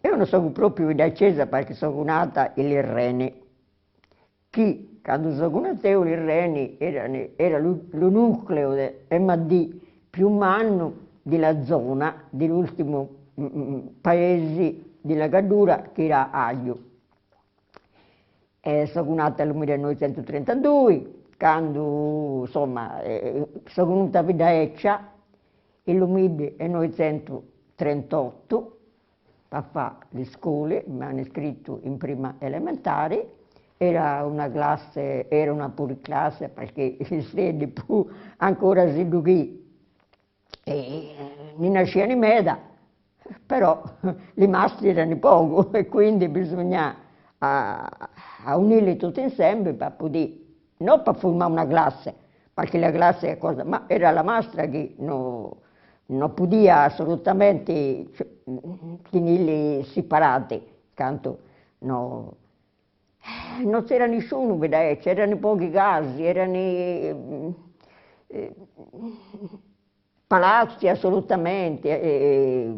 io non sono proprio da Cesa perché sono nata in Reni. Chi, quando sono nata io in Reni, era il nucleo di MD più umano della zona, dell'ultimo paese della Cadura, che era Aglio. Sono nata nel 1932, quando insomma, sono venuta a Vidaeccia nel 1938 a fare le scuole, mi hanno iscritto in prima elementare, era una classe, era una classe perché se più ancora si duchi e ne nascevano in meda, però i maschi erano poco e quindi bisogna a unirli tutti insieme per poter, non per formare una classe, perché la classe è cosa, ma era la mastra che non podia assolutamente tenerli separati, tanto no, non c'era nessuno, c'erano pochi casi, erano palazzi assolutamente,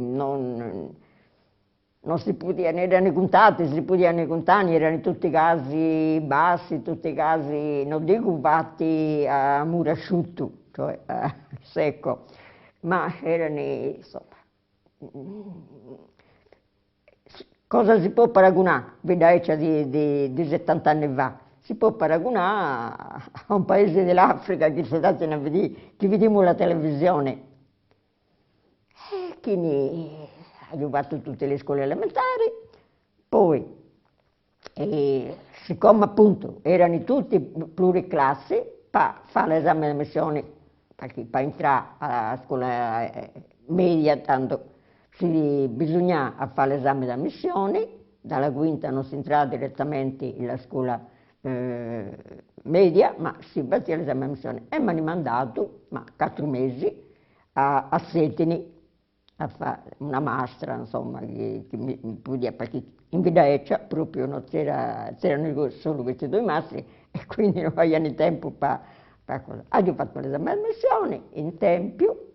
non si potevano, erano contati, si potevano contare, erano tutti casi bassi, tutti casi, non dico fatti a muro asciutto, cioè a secco, ma erano, insomma, cosa si può paragonare, Vidaeccia di 70 anni fa? Si può paragonare a un paese dell'Africa che si date a vedere, che vediamo la televisione. E quindi ho fatto tutte le scuole elementari, poi, siccome appunto erano tutti pluriclassi, per fare l'esame di ammissione, perché per entrare alla scuola media, tanto bisognava fare l'esame di ammissione, dalla quinta non si entrava direttamente nella scuola media, ma si faceva l'esame di ammissione e mi hanno mandato, 4 mesi, a Setini a fare una mastra, insomma, che mi podia, perché in Vidaeccia proprio non c'erano solo questi 2 mastri e quindi non avevano tempo per cosa. Ho fatto l'esame di ammissione in Tempio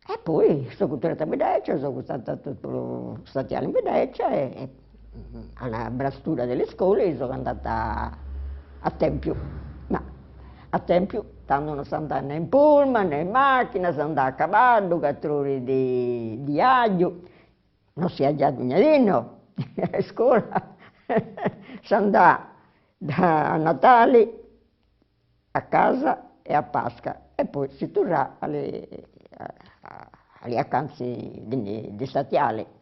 e poi sono tornata a Vidaeccia, sono stata tutto statiale in Vidaeccia e alla brastura delle scuole sono andata a Tempio. Ma a Tempio, tanto non si andava né in pullman né in macchina, si andava a cavallo, 4 ore di viaggio, non si è già niente a scuola, si andava da Natale a casa e a Pasqua e poi si tornava alle vacanze di statiale.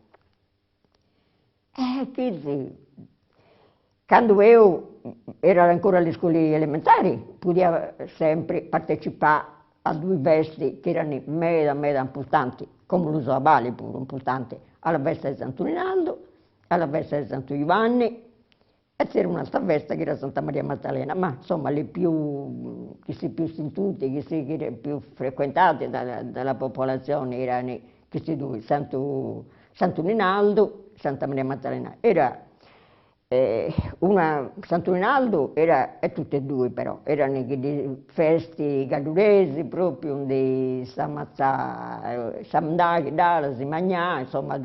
Quindi, quando io ero ancora alle scuole elementari, potevo sempre partecipare a 2 feste che erano mega importanti, come lo so a Bali pure, importante, alla festa di Santo Rinaldo, alla festa di Santo Giovanni, e c'era un'altra festa che era Santa Maria Maddalena, ma insomma le più, che si più sentute, che si più frequentate dalla popolazione erano questi 2, Santo Rinaldo, Santa Maria Maddalena. Era Santo Rinaldo e tutte e 2 però, erano feste gaduresi proprio, di s'ammazzare, s'andare, si mangiare, insomma,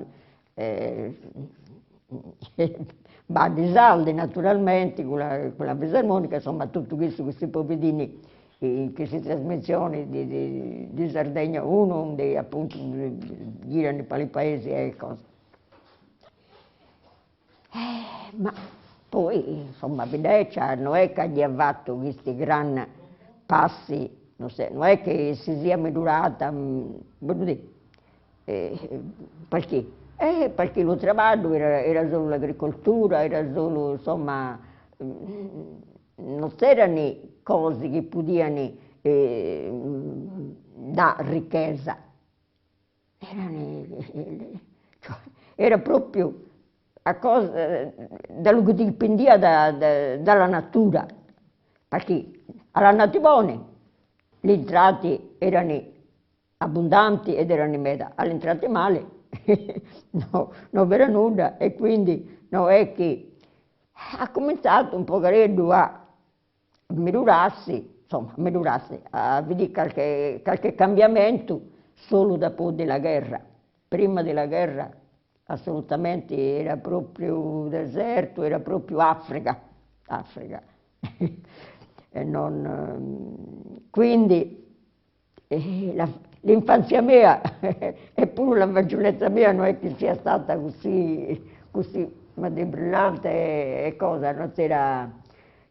di saldi naturalmente, con la fisarmonica, insomma tutto questo, questi povedini che si trasmettono di Sardegna, uno appunto girano per i paesi e cose. Ma poi, insomma, Vidaeccia non è che abbia fatto questi grandi passi, non è che si sia migliorata, perché? Perché lo traballo era solo l'agricoltura, era solo, insomma, non c'erano cose che potevano dare ricchezza. Era proprio da quello che dipendia dalla natura, perché alla nativone le entrate erano abbondanti ed erano in meta, alle entrate male no, non era nulla e quindi no, è che ha cominciato un pocheretto a migliorarsi, insomma, a vedere qualche cambiamento solo dopo della guerra. Prima della guerra assolutamente, era proprio deserto, era proprio Africa, Africa. E quindi l'infanzia mia e pure la fanciullezza mia non è che sia stata così ma di brillante e cosa, non c'era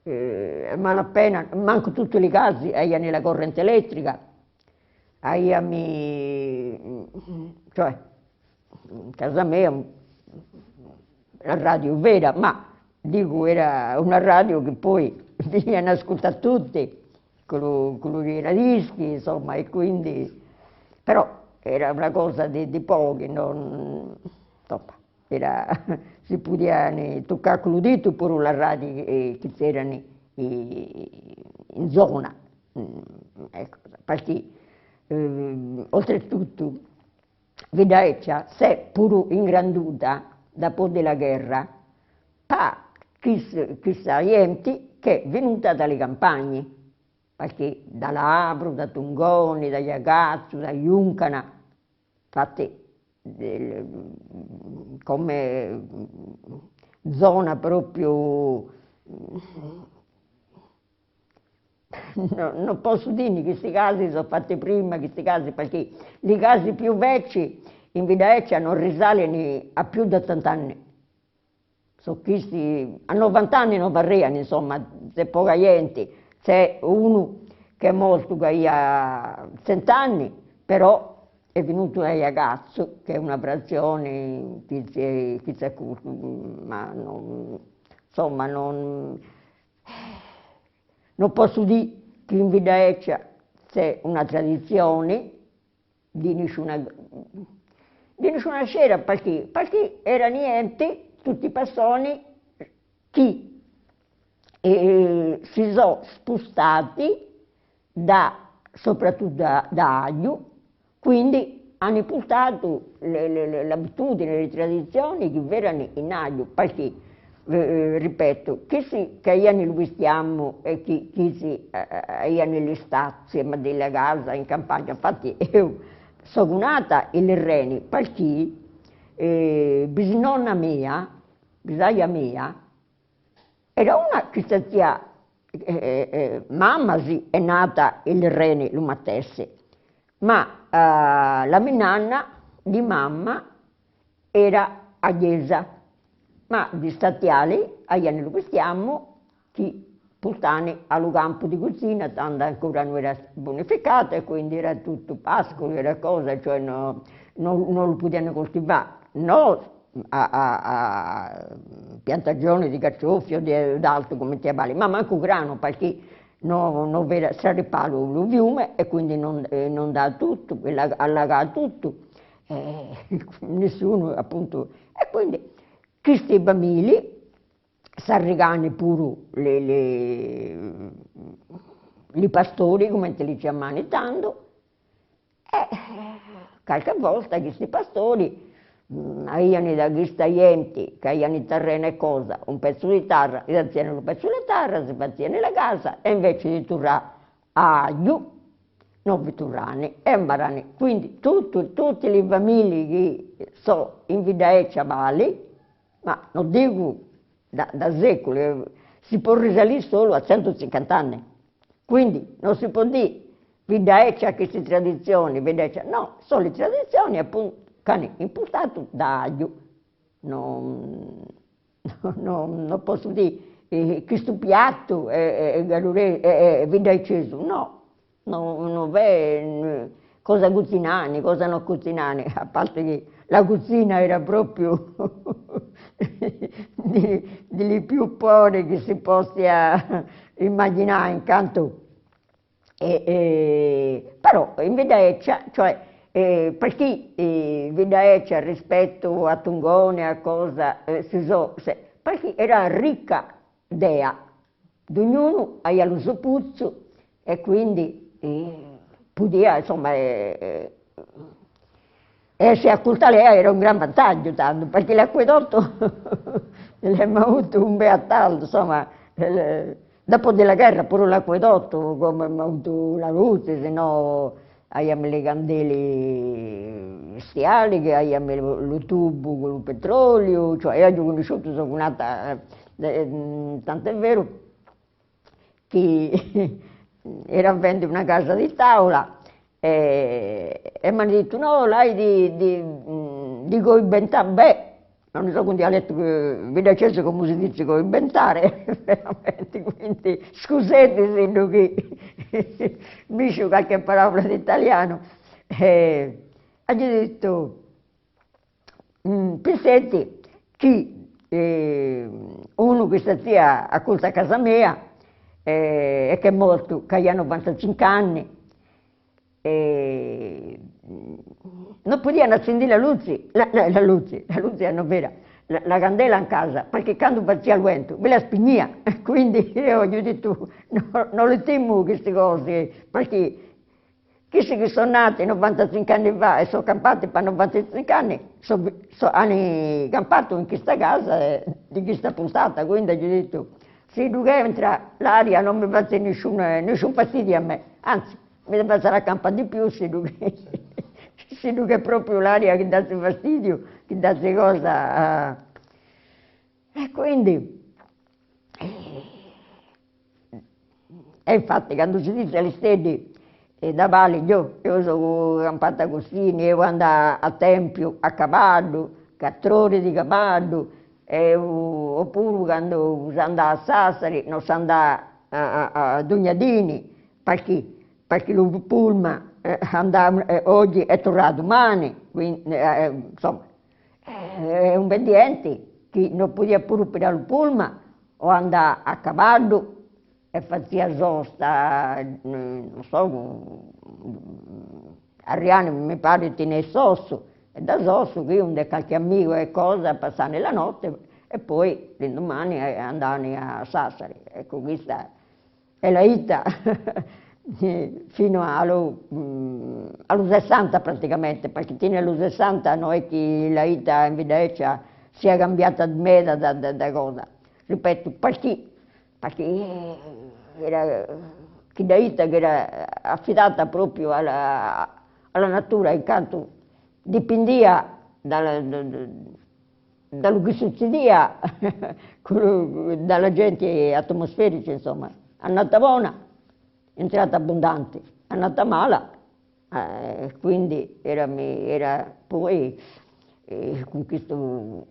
malapena, manco tutti i casi, avevano la corrente elettrica, cioè in casa mia la radio vera, ma dico era una radio che poi venivano ad ascoltare tutti, con i radischi, insomma, e quindi, però era una cosa di pochi, non, insomma, si poteva toccare con l'udito pure la radio che c'erano in zona, ecco, perché oltretutto Vidaeccia, se pure ingranduta dopo della guerra, pa chissà gente che è venuta dalle campagne, perché da Lavro, da Tungoni, da Iagazzo, da Juncana, infatti come zona proprio, non posso dire che questi casi sono fatti prima, questi casi, perché i casi più vecchi in Vidaeccia non risalgono a più di 80 anni. Sono questi, a 90 anni non parliano, insomma, c'è poca gente, c'è uno che è morto che ha 100 anni, però è venuto un ragazzo, che è una frazione che c'è curto, ma non, insomma, non posso dire che in Vidaeccia c'è una tradizione di nessuna scena, perché era niente, tutti i passoni che si sono spostati soprattutto da Aglio, quindi hanno portato le abitudini, le tradizioni che erano in Aglio, perché, ripeto, che hanno lo stiamo e che hanno le stazie, ma della casa in campagna, infatti io sono nata in Reni, perché bisnonna mia, bisaglia mia, era una che stazia, mamma sì, è nata in Reni, lo Matesse, ma la mia nonna di mamma era a Chiesa, ma di statiali, agli lo stiamo, che portano allo campo di cucina, tanto ancora non era bonificato e quindi era tutto pascolo, era cosa, cioè non lo potevano coltivare. No, a piantagioni di carciofi o di altro come ti avvali, ma manco grano perché non era straripalo lo fiume e quindi non dà tutto, allagava tutto, nessuno appunto, e quindi questi bambini s'arregano pure i pastori, come te li chiamano tanto, e qualche volta questi pastori avevano da questa gente che avevano il terreno e cosa, un pezzo di terra, gli facevano un pezzo di terra, si facevano la casa e invece di tornare a giù, non vi tornano e imparano. Quindi tutte le famiglie che sono in Vidaeccia Bali, ma non dico da secoli, si può risalire solo a 150 anni. Quindi non si può dire Vidaeccia queste tradizioni, Vidaeccia, no, sono le tradizioni appunto che hanno importato da Aglio. Non posso dire questo piatto è vidaecceso, no, non è cosa cucinare, cosa non cucinare, a parte che la cucina era proprio delle più povere che si possa immaginare incanto. Però in Vidaeccia, cioè perché Vidaeccia rispetto a Tungone, a cosa, perché era ricca dea, ognuno aveva il suo puzzo e quindi poteva, insomma, essere a Cultalea era un gran vantaggio tanto, perché l'acquedotto l'abbiamo avuto un beataldo, insomma, dopo della guerra pure l'acquedotto, come abbiamo avuto la luce, se no abbiamo le candele stialiche, abbiamo lo tubo con il petrolio, cioè io ho conosciuto, sono nata, tant'è vero che era a vendere una casa di tavola e mi hanno detto no, lei di coinventare, beh, non so un dialetto vedacese come si dice coinventare, veramente, quindi scusate se non che mi dice qualche parola di italiano, ha detto, pensate che uno che sta zia a questa casa mia e che è morto, che ha 95 anni, non potevano accendere la luce non vera, la candela in casa, perché quando faceva il vento me la spegnia, quindi io gli ho detto no, non le temo queste cose, perché chi che sono nati 95 anni fa e sono campati per 95 anni, hanno campato in questa casa di questa puntata, quindi gli ho detto se tu entra l'aria non mi fa nessun fastidio a me, anzi mi deve fare campare di più se tu che è proprio l'aria che dà fastidio, che dà cosa. E quindi, e infatti quando si dice alle stelle da Valle, io sono campata così, io andavo a Tempio a cavallo, 4 ore di cavallo, oppure quando si andava a Sassari, non si andava a Dugnadini, perché il pullman andava, oggi è tornato domani, quindi insomma è un obbediente che non poteva pure prendere il pullman o andare a cavallo e faceva sosta, non so, a Riani mi pare tenere Sosso, e da Sosso qui un qualche amico e cosa passare la notte e poi l'indomani andare a Sassari. Ecco, questa è la vita fino allo 60 praticamente, perché fino allo 60 non è che la vita in Venezia sia cambiata di me da cosa. Ripeto, perché era che la vita che era affidata proprio alla natura, intanto dipendeva dallo che succedeva dalla gente atmosferica, insomma. Annata buona, entrata abbondante, annata mala, quindi era poi con questo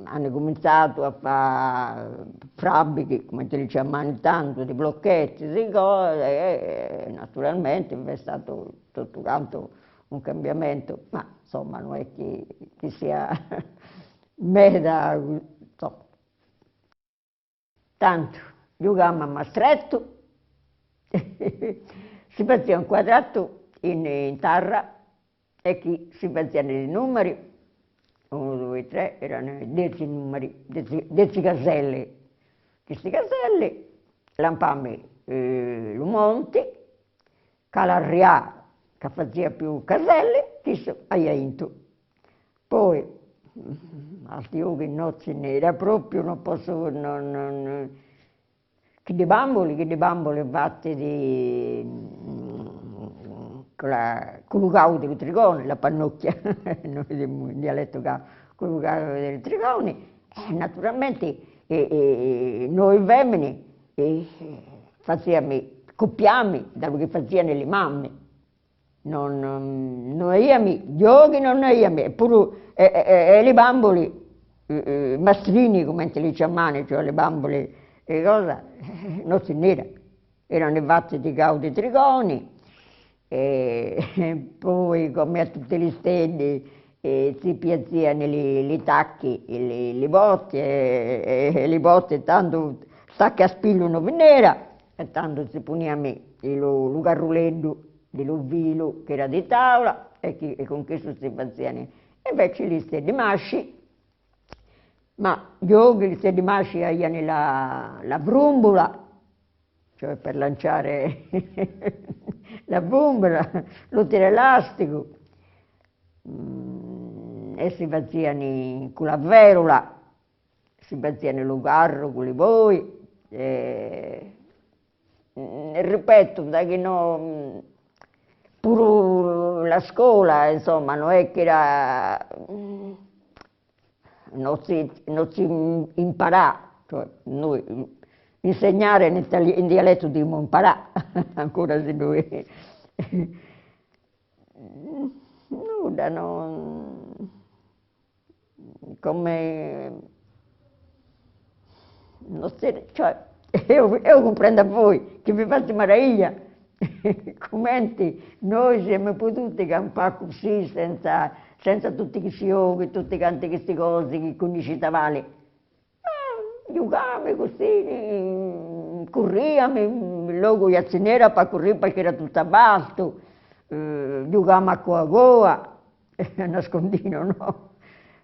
hanno cominciato a fare fabbriche, come ti dicevamo tanto, di blocchetti, di cose, e naturalmente è stato tutto quanto un cambiamento, ma insomma non è che sia meda, insomma. Tanto giocavamo a stretto, si faceva un quadrato in terra e chi si facevano i numeri, 1, 2, 3, erano 10 numeri, 10 caselle. Questi caselli lampavamo il monte, Calarrià che faceva più caselle, chi aveva vinto. Poi, altri io che non ce n'era proprio, non posso, che di bambole fatte con il cavo del trigone, la pannocchia, noi abbiamo in dialetto con il cavo del trigone, naturalmente noi femmine facevamo, copiamo da quello che facevano le mamme, non abbiamo giochi, non abbiamo, eppure le bambole, mastrini come te li chiamano, cioè le bambole, cosa, non ce n'era, erano fatte di cavo trigoni, e poi come a tutte le stelle si piazzavano le tacche, le botte, e le botte tanto tacche a spillo non venera, e tanto si poneva il carruletto dell'ovilo che era di tavola e con questo si facevano. E invece le stelle masci, ma io le stelle masci avevano la brumbola, cioè per lanciare la bombola, lo elastico, e si facevano con la verula, si facevano lo carro con le boi, ripeto, da che no, a scuola, insomma, non è che non si impara, cioè noi insegnare in dialetto dobbiamo imparare, ancora se noi... Nulla, come... Non si, cioè, io comprendo a voi, che vi fate meraviglia, commenti, noi siamo potuti campare così, senza tutti questi giochi, tutte queste cose, che conoscevamo. Giocavamo così, corriamo, il logo non era per correre perché era tutto a basso, giocavamo a coa, a nascondino, no?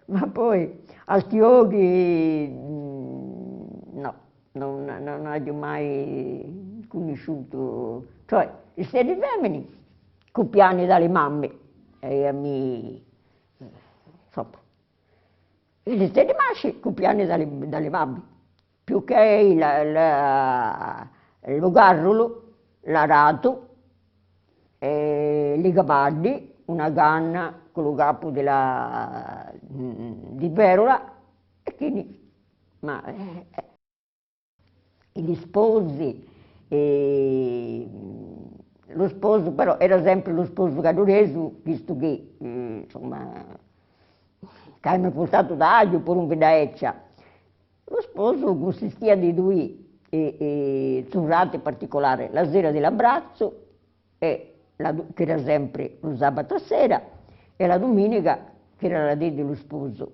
Ma poi altri giochi, no, non ho mai conosciuto, cioè, i seri femmini, copiani dalle mamme, e a me, insomma, i seri maschi, copiani dalle mamme. Più che lo garrulo, l'arato, i cavalli, una canna con lo capo di verola, e quindi, ma gli sposi, lo sposo però era sempre lo sposo cadorese, visto che, insomma, che mi ha portato da aglio per un vedaccia. Lo sposo consistia di due giornate particolari, la sera dell'abbraccio, che era sempre lo sabato sera, e la domenica, che era la dì dello sposo.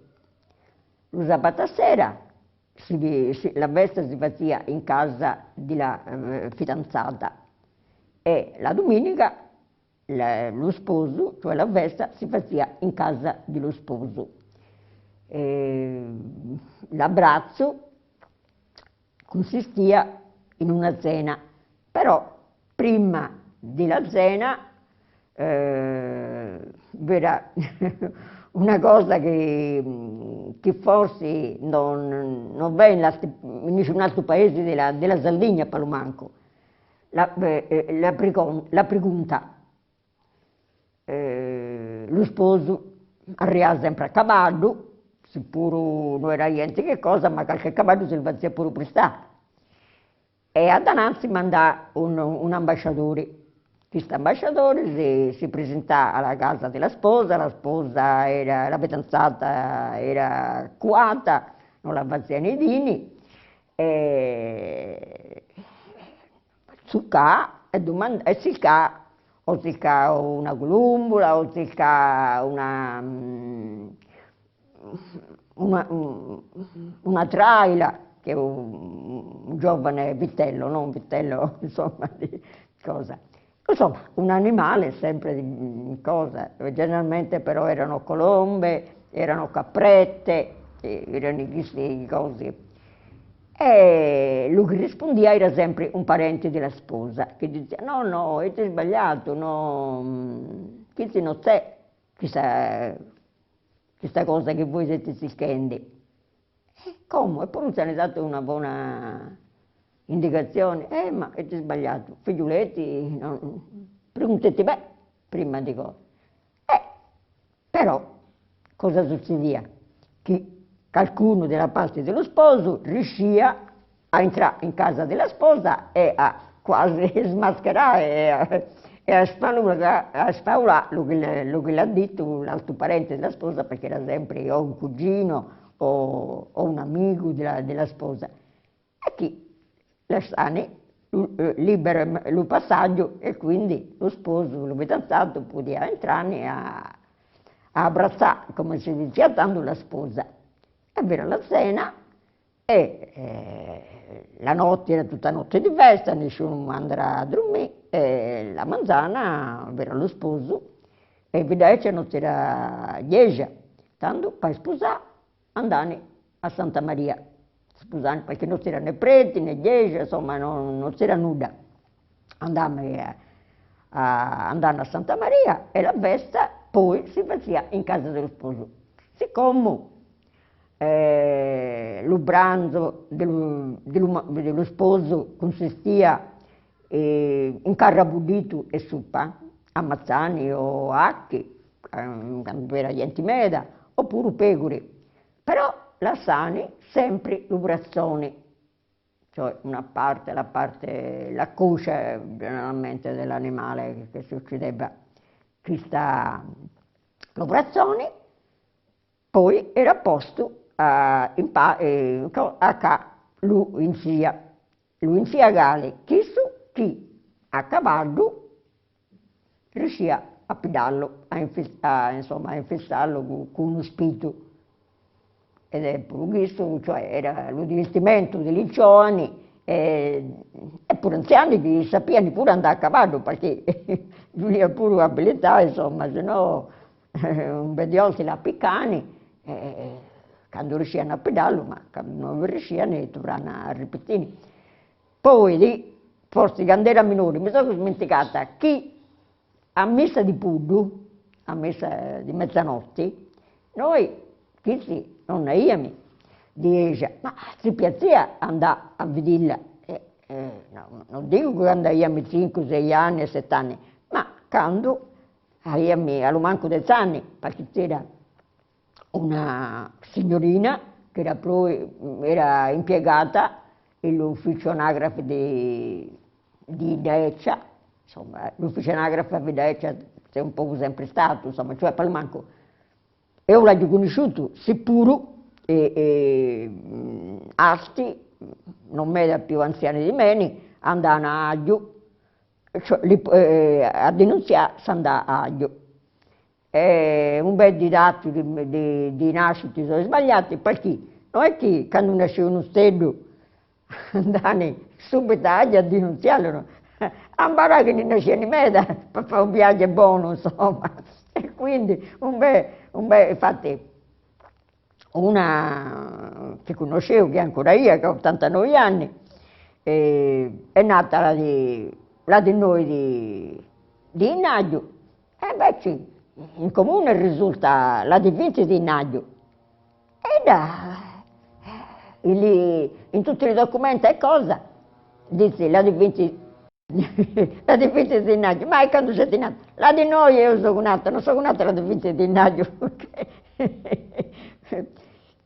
Lo sabato sera la festa si faceva in casa della fidanzata e la domenica lo sposo, cioè la festa, si faceva in casa dello sposo. L'abbraccio consistia in una cena, però prima della cena era una cosa che forse non va in nessun altro paese della Sardegna, Palomanco, la pregunta. Lo sposo arriva sempre a cavallo, sicuro non era niente che cosa, ma qualche cavallo se lo faceva pure prestare. E a Dananzi mandò un ambasciatore. Questo ambasciatore si presentò alla casa della sposa la fidanzata era coata, non la faceva nei dini, e zuccà e ziccà, o ziccà una colombola, o ziccà una traila, che è un giovane vitello, non un vitello, insomma, di cosa. Insomma, un animale sempre di cosa, generalmente però erano colombe, erano caprette, erano queste cose. E lui che rispondeva era sempre un parente della sposa, che diceva no, avete sbagliato, no, questo non c'è, questa cosa che voi siete zicchendi. Come? E poi ci hanno dato una buona indicazione, ma avete sbagliato, figlioletti, no, preguntate me prima di cosa. Però cosa succedeva? Che qualcuno della parte dello sposo riusciva a entrare in casa della sposa e a quasi smascherare e a spaulare lo che l'ha detto l'altro parente della sposa, perché era sempre o un cugino o un amico della sposa. E chi lasciane libero il passaggio e quindi lo sposo, lo fidanzato, poteva entrare a abbracciare, come si diceva, tanto la sposa. E vera la cena e la notte era tutta notte di festa, nessuno andrà a dormire, e la manzana era lo sposo e invece non c'era iglesia, tanto per sposare andare a Santa Maria, scusate, perché non c'erano né preti né iglesia, insomma non c'era nulla. Andammo a Santa Maria e la festa poi si faceva in casa dello sposo. Siccome lo pranzo dello sposo consistia in carne bollito e suppa, a Mazzani o Acchi, quando era Jentimeda, oppure pecore. Però la sani sempre i brazzoni, cioè una parte, la coscia generalmente dell'animale che si uccideva, lo brazzoni, poi era posto a lui in sia gale, chi a cavallo riuscì a pidarlo, insomma, a infestarlo con uno spito. Ed è pure questo, cioè era lo divertimento degli giovani e pure anziani che sapevano pure andare a cavallo, perché lui ha pure abilità, insomma, se no un bel di volte la piccani, quando riuscivano a pedallo, ma quando non riuscivano dovranno a ripetere. Poi lì, forse quando era minore, mi sono dimenticata chi a messa di Puddu, a messa di mezzanotte, noi, chi sì, non iamo, dice, ma si piaceva andare a vederla, no, non dico quando avevamo 5, 6 anni, 7 anni, ma quando avevamo allo manco 10 anni, perché c'era una signorina che era impiegata nell'ufficio anagrafe di Deccia, insomma, l'ufficio anagrafe di Deccia è un po' sempre stato, insomma, cioè per il manco. Io l'ho conosciuto, seppur Asti, non me da più anziani di me, andavano a giù, cioè, a denunziare si andava a giù. Un bel di dati di nascite sono sbagliati, perché non è che quando nasce uno stello andavano subito a denunziarlo, a imparare che non nasce di me per fare un viaggio buono, insomma. E quindi infatti, una che conoscevo, che ancora io, che ho 89 anni, è nata la di noi di Innaggio, e invece in comune risulta la di 20 di Innaggio. E lì, in tutti i documenti è cosa? Dice la di 20 la di 20 di Innaggio, ma è quando sei nato? La di noi io sono nata, non sono nata la di 20 di Innaggio.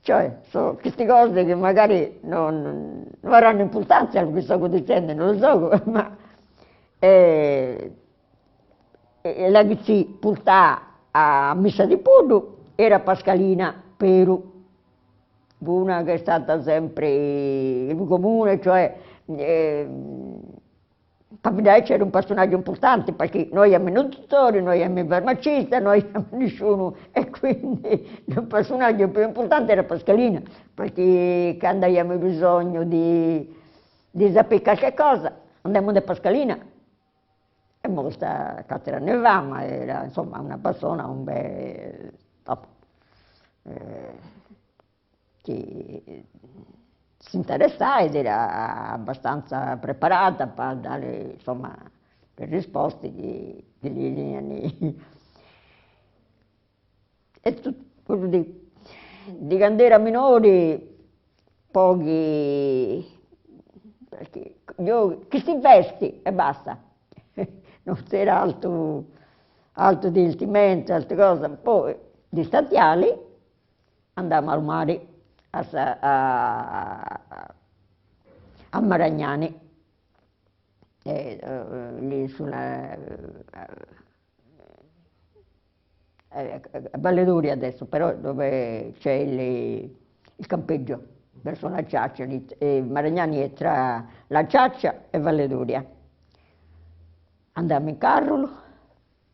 Cioè, sono queste cose che magari non avranno importanza a quello che sto dicendo, non lo so, ma la che ci portava a messa di Puddu era Pascalina Peru, una che è stata sempre il comune, cioè Pavidai era un personaggio importante perché noi abbiamo il dottore, noi abbiamo il farmacista, noi abbiamo nessuno e quindi il personaggio più importante era Pascalina, perché quando abbiamo bisogno di sapere qualche cosa andiamo da Pascalina e questa cattedra ne va, ma era insomma una persona un bel top, che si interessava ed era abbastanza preparata per dare insomma le risposte che gli e di quando era minore pochi perché io che si vesti e basta non c'era altro divertimento, altre cose. Poi di statiali andavamo al mare a Maragnani, lì sulla a Valle d'Uria adesso, però dove c'è il campeggio verso la Ciaccia, Maragnani è tra la Ciaccia e Valle d'Uria. Andammo in carro,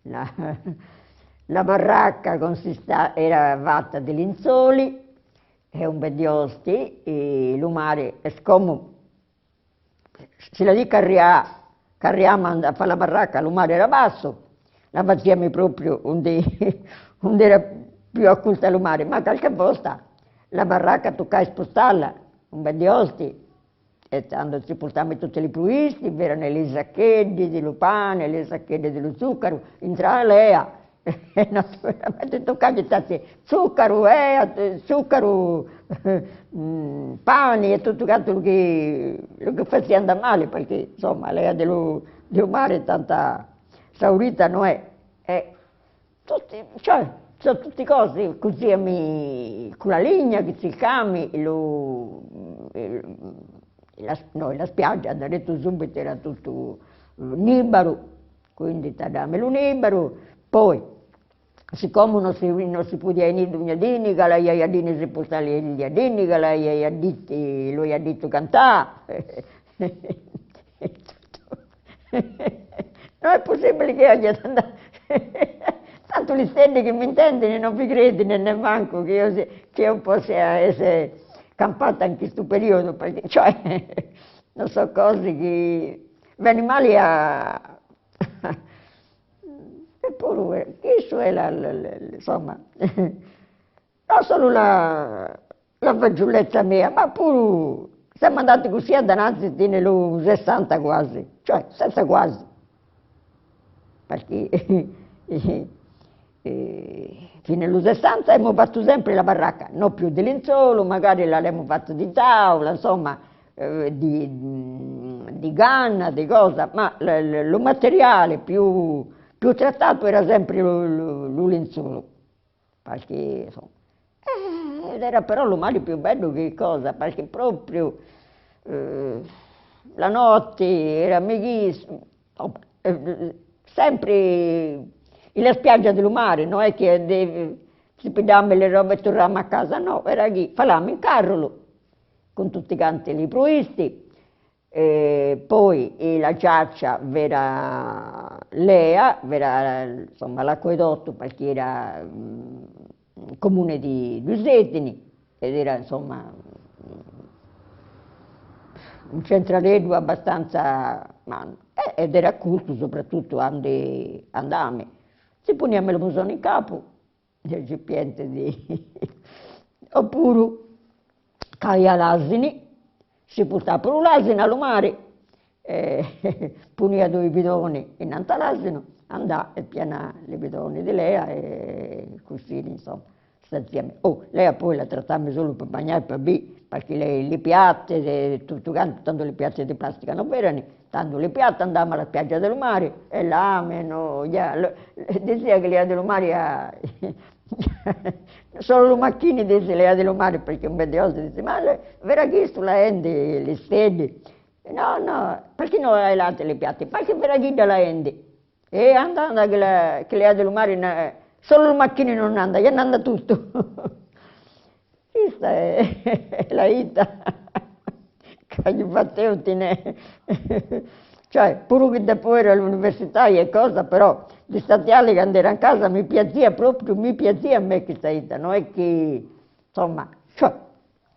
la baracca era fatta di linzoli e un bel di osti, e l'umare è scomodo. Se la dica carriamo a fare la baracca, l'umare era basso, la facciamo proprio onde era più occulta l'umare, ma qualche volta la baracca toccava spostarla, un bel di osti. E quando ci portavamo tutti i pruisti, c'erano le sacchette di pane, le sacchette dello zucchero, entrava lei, e naturalmente toccava tanti zucchero, pane e tutto quello che faceva andare male, perché insomma lei ha del mare tanta Saurita Noè, cioè, sono tutte cose così con la legna, che si cami, la spiaggia, hanno detto subito era tutto nibaro, quindi tadame lo nibaro, poi siccome non si poteva venire un iadini, che la iadini si portava gli iadini, che la iaditi, lo iadito cantare, non è possibile che io tanto gli stendi che mi intendono non vi credono né manco che io possa essere campata in questo periodo, perché cioè, non so cose che gli animali eppure questo è insomma, non solo la fagiolezza mia, ma pure siamo andati così a danazzi nello 60 quasi, cioè senza quasi, perché fino allo 60 abbiamo fatto sempre la baracca, non più di lenzuolo, magari l'abbiamo fatto di tavola, insomma, di ganna, di cosa, ma lo materiale più trattato era sempre lo lenzuolo, perché insomma, ed era però lo male più bello che cosa, perché proprio la notte era amichissimo, sempre la spiaggia del mare, non è che si pigliamo le robe e torniamo a casa, no, era lì, facciamo in carro con tutti quanti i pruisti, poi la giaccia vera Lea, vera insomma l'acquedotto perché era comune di Lusetini ed era insomma un centraledro abbastanza ed era culto soprattutto andame. Si poneva il musone in capo, il recipiente oppure caia l'asini, si portava per l'asino al mare, punia due bidoni innanzi all'asino, andava e pianava i bidoni di Lea e così insomma. Oh, lei poi la trattava solo per bagnare e per bere, perché le piatte, tutto quanto, tanto le piatte di plastica non erano, tanto le piatte andavamo alla spiaggia del mare e là, diceva che le del mare, solo le macchine diceva le del mare, perché un bel dice, ma vera chiesto la ende, le stelle? No, perché non hai latte le piatte? Perché vera chiesto la ende? E andando che le del mare... Solo le macchine non andano, gli anda tutto. Questa è la vita che gli facevo cioè, pure che dopo ero all'università e cosa, però di statiale quando ero a casa mi piaceva a me questa vita, non è che, insomma, cioè,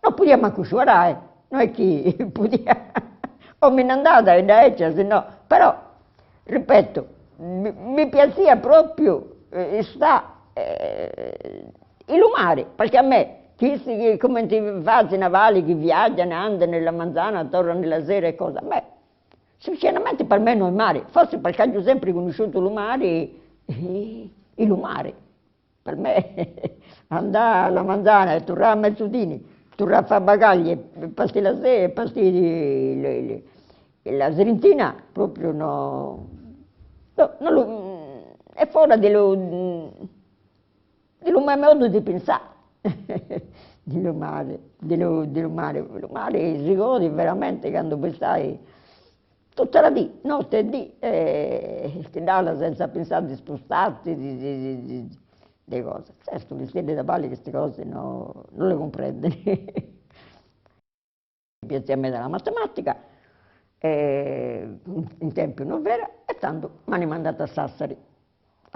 non poteva manco sciorare, non è che poteva, o me ne andava se no, però, ripeto, mi piaceva proprio il mare, perché a me, che come ti fai navali che viaggiano, andano nella manzana, tornano nella sera e cosa, a me, sinceramente per me non è mare, forse perché ho sempre conosciuto il mare, il mare, per me andare alla manzana e tornare a mezzodini, tornare a fare bagagli, pasti la sera, pasti la serintina, proprio no, non lo... È fuori dello mio modo di pensare, dello mare, lo mare si gode veramente quando stai tutta la dì, notte e dì, ti dà senza pensare di spostarti, di cose. Certo, le stelle da valle queste cose non le comprende. Mi piace a me della matematica, in tempi non vera, e tanto mi hanno mandato a Sassari.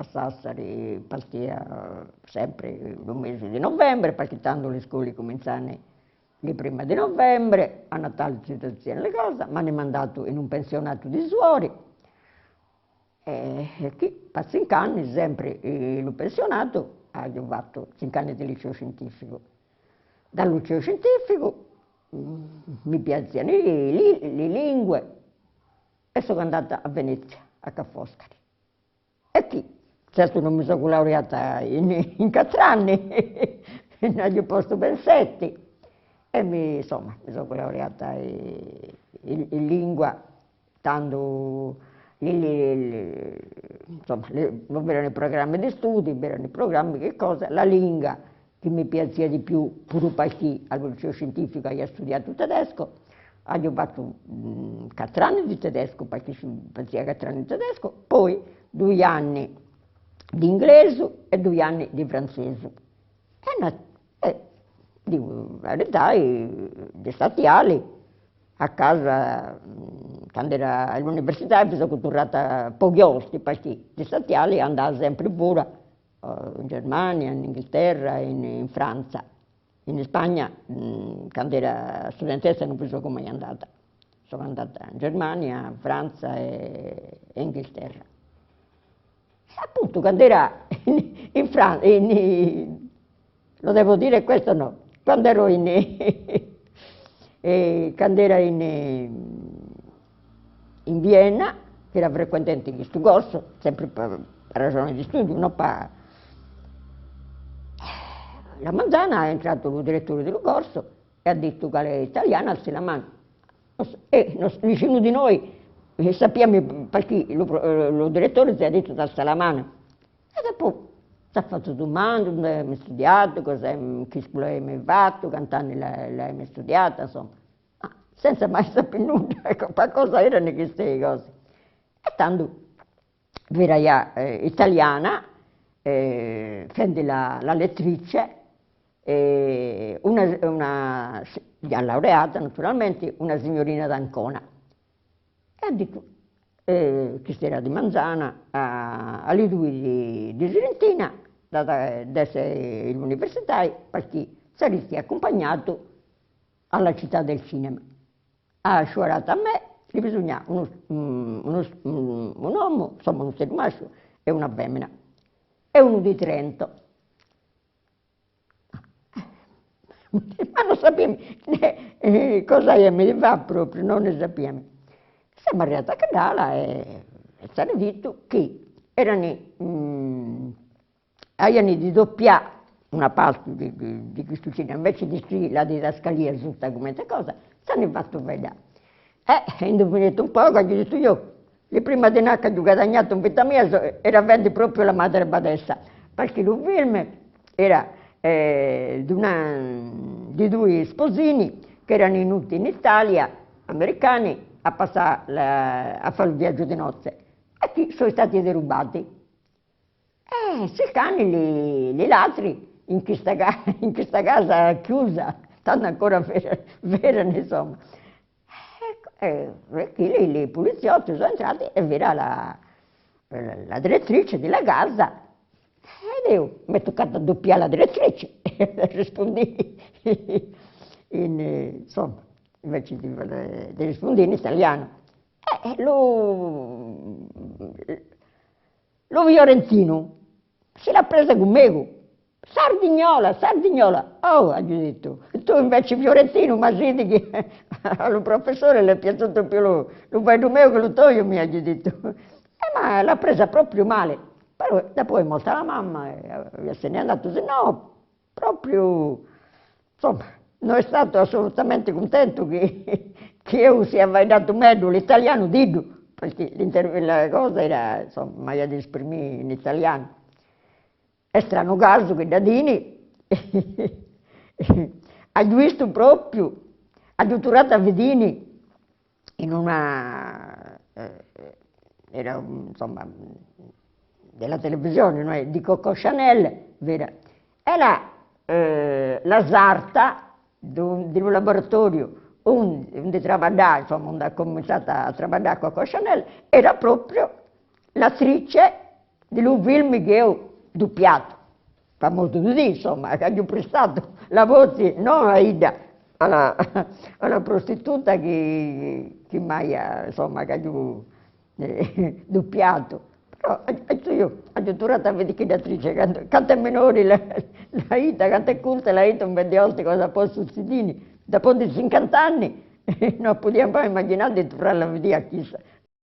A Sassari partiva sempre il mese di novembre, perché tanto le scuole cominciano il primo di novembre, a Natale si tengono le cose, mi hanno mandato in un pensionato di suori, e qui per 5 anni, sempre il pensionato, ho fatto 5 anni di liceo scientifico. Dal liceo scientifico mi piacciono le lingue e sono andata a Venezia, a Ca' Foscari. E qui, certo non mi sono laureata in 4 anni, ne ho posto ben 7, e insomma mi sono laureata in lingua, tanto insomma, non erano i programmi di studi, erano i programmi che cosa, la lingua che mi piaceva di più, pure perché al liceo scientifico io ho studiato tedesco, ho fatto 4 anni di tedesco, perché si faceva 4 anni di tedesco, poi 2 anni di inglese e 2 anni di francese. Dico la verità, gli statiali a casa, quando era all'università, mi sono tornata pochi osti, perché gli statiali andavo sempre fuori, in Germania, in Inghilterra, in Francia. In Spagna, quando era studentessa, non so mai andata. Sono andata in Germania, Francia e Inghilterra. E appunto, quando era in Francia, lo devo dire questo no, quando ero quando era in Vienna, che era frequentante di questo corso, sempre per ragioni di studio, non per... La Manzana è entrato il direttore del corso e ha detto che è italiana, alzi la mano. E nessuno di noi sappiamo perché il direttore ci ha detto di alzare la mano. E dopo ci ha fatto domande, dove hai studiato, che scuola hai fatto, quanti anni l'hai studiata, insomma. Ma senza mai sapere nulla, ecco, per cosa erano queste cose. E tanto, vera italiana, fende la lettrice, già laureata naturalmente, una signorina d'Ancona. E ha detto, questa era di Manzana, alle 2 di Sirentina, adesso l'università, perché saresti accompagnato alla città del cinema. Ha sciurato a me che bisognava un uomo, insomma un essere maschio e una femmina, e uno di Trento. Ma non sappiamo cosa mi fa proprio, non ne sappiamo. Siamo arrivati a Cadala e ci detto che avevano di doppiare una parte di questo cinema, invece di scrivere la didascalia giusta come cosa, ci hanno fatto vedere. Indovinate un po', che ho detto io, le prima di che ho guadagnato in vita mia era vendere proprio la madre badessa, perché il film era di 2 sposini che erano venuti in Italia, americani, a fare il viaggio di nozze, e che sono stati derubati. Se cani li latri in questa casa chiusa, stanno ancora verano, insomma. I poliziotti sono entrati e vera la direttrice della casa. Ed io mi è toccato doppiare la direttrice e rispondi insomma, invece di rispondere in italiano. Lo fiorentino se l'ha presa con me. Sardignola, Sardignola. Oh, ha detto, tu invece fiorentino, ma vedi che al professore le è piaciuto più lo fai tu mio che lo toglio, mi ha detto. Ma l'ha presa proprio male. Però dopo è morta la mamma e se n'è andato, se no, proprio, insomma, non è stato assolutamente contento che io sia dato meglio l'italiano, dico, perché la cosa era, insomma, di esprimere in italiano. È strano caso che Dadini ha visto proprio, ha dottorato a Vedini in una, era insomma, della televisione, no? Di Coco Chanel, vera. E la sarta di un laboratorio onde trabalhava, insomma, onde ha cominciato a lavorare con Coco Chanel, era proprio l'attrice del film che io doppiato, famoso di dire, insomma, che gli ho prestato la voce, non a Ida, alla prostituta che mai, insomma, che gli ho doppiato. Però io ho tornato a vedere che l'attrice, quanto è minore la Ida, quanto è culta la Ida, non vede oltre cosa può succedere. Dopo di 50 anni non possiamo mai immaginare di tornarla a vedere chissà.